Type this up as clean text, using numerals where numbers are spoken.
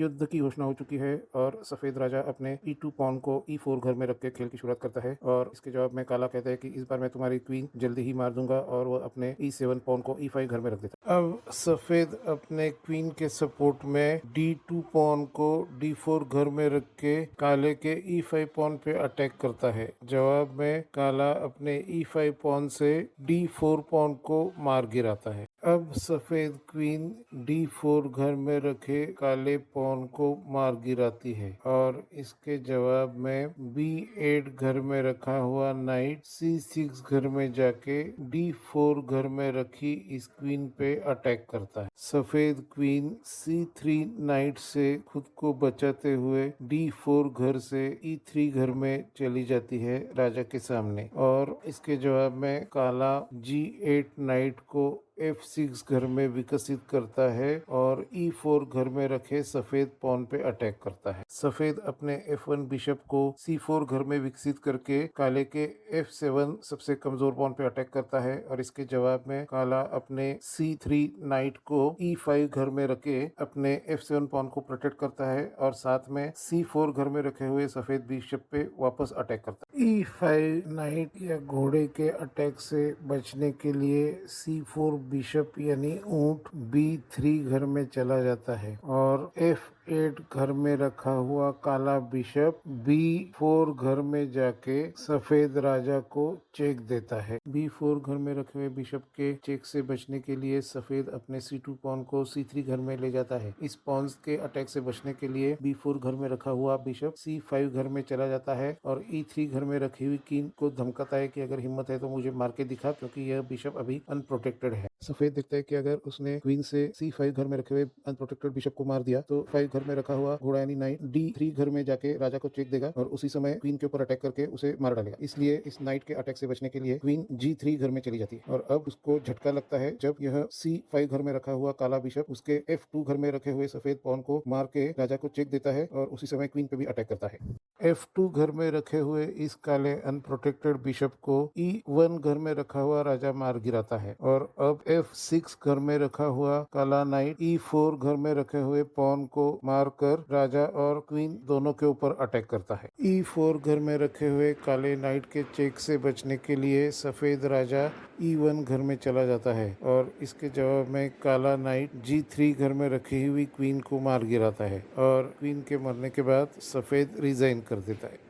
युद्ध की घोषणा हो चुकी है और सफेद राजा अपने E2 पॉन को E4 घर में रख के खेल की शुरुआत करता है और इसके जवाब में काला कहता है कि इस बार मैं तुम्हारी क्वीन जल्दी ही मार दूंगा और वो अपने E7 पॉन को E5 घर में रख देता है। अब सफेद अपने क्वीन के सपोर्ट में D2 पॉन को D4 घर में रख के काले के E5 पॉन पे अटैक करता है। जवाब में काला अपने E5 पॉन से D4 पॉन को मार गिराता है। अब सफेद क्वीन D4 घर में रखे काले पॉन को मार गिराती है और इसके जवाब में B8 घर में रखा हुआ नाइट C6 घर में जाके D4 घर में रखी इस क्वीन पे अटैक करता है। सफेद क्वीन C3 नाइट से खुद को बचाते हुए D4 घर से E3 घर में चली जाती है राजा के सामने और इसके जवाब में काला G8 नाइट को F6 घर में विकसित करता है और E4 घर में रखे सफेद पॉन पे अटैक करता है। सफेद अपने F1 बिशप को C4 घर में विकसित करके काले के F7 सबसे कमजोर पॉन पे अटैक करता है और इसके जवाब में काला अपने C3 नाइट को E5 घर में रखे अपने F7 पॉन को प्रोटेक्ट करता है और साथ में C4 घर में रखे हुए सफेद बिशप पे वापस अटैक करता है। E5 नाइट या घोड़े के अटैक से बचने के लिए C4 बिशप यानी ऊंट B3 घर में चला जाता है और F8 घर में रखा हुआ काला बिशप B4 घर में जाके सफेद राजा को चेक देता है। B4 घर में रखे हुए बिशप के चेक से बचने के लिए सफेद अपने C2 पॉन को C3 घर में ले जाता है। इस पॉन के अटैक से बचने के लिए B4 घर में रखा हुआ बिशप C5 घर में चला जाता है और E3 घर में रखी हुई क्वीन को धमकाता है कि अगर हिम्मत है तो मुझे मार के दिखा, क्योंकि यह बिशप अभी अनप्रोटेक्टेड है। सफेद देखता है कि अगर उसने क्वीन से C5 घर में रखे हुए अनप्रोटेक्टेड बिशप को मार दिया तो 5 घर में रखा हुआ घोड़ा यानी नाइट D3 घर में जाके राजा को चेक देगा और उसी समय क्वीन के ऊपर अटैक करके उसे मार डालेगा। इसलिए इस नाइट के अटैक से बचने के लिए क्वीन G3 घर में चली जाती है और अब उसको झटका लगता है जब यह C5 घर में रखा हुआ काला बिशप उसके F2 घर में रखे हुए सफेद पॉन को मार के राजा को चेक देता है और उसी समय क्वीन पे भी अटैक करता है। F2 घर में रखे हुए इस काले अनप्रोटेक्टेड बिशप को E1 घर में रखा हुआ राजा मार गिराता है और अब F6 घर में रखा हुआ काला नाइट E4 घर में रखे हुए पॉन को मारकर राजा और क्वीन दोनों के ऊपर अटैक करता है। E4 घर में रखे हुए काले नाइट के चेक से बचने के लिए सफेद राजा E1 घर में चला जाता है और इसके जवाब में काला नाइट G3 घर में रखी हुई क्वीन को मार गिराता है और क्वीन के मरने के बाद सफेद रिजाइन कर देता है।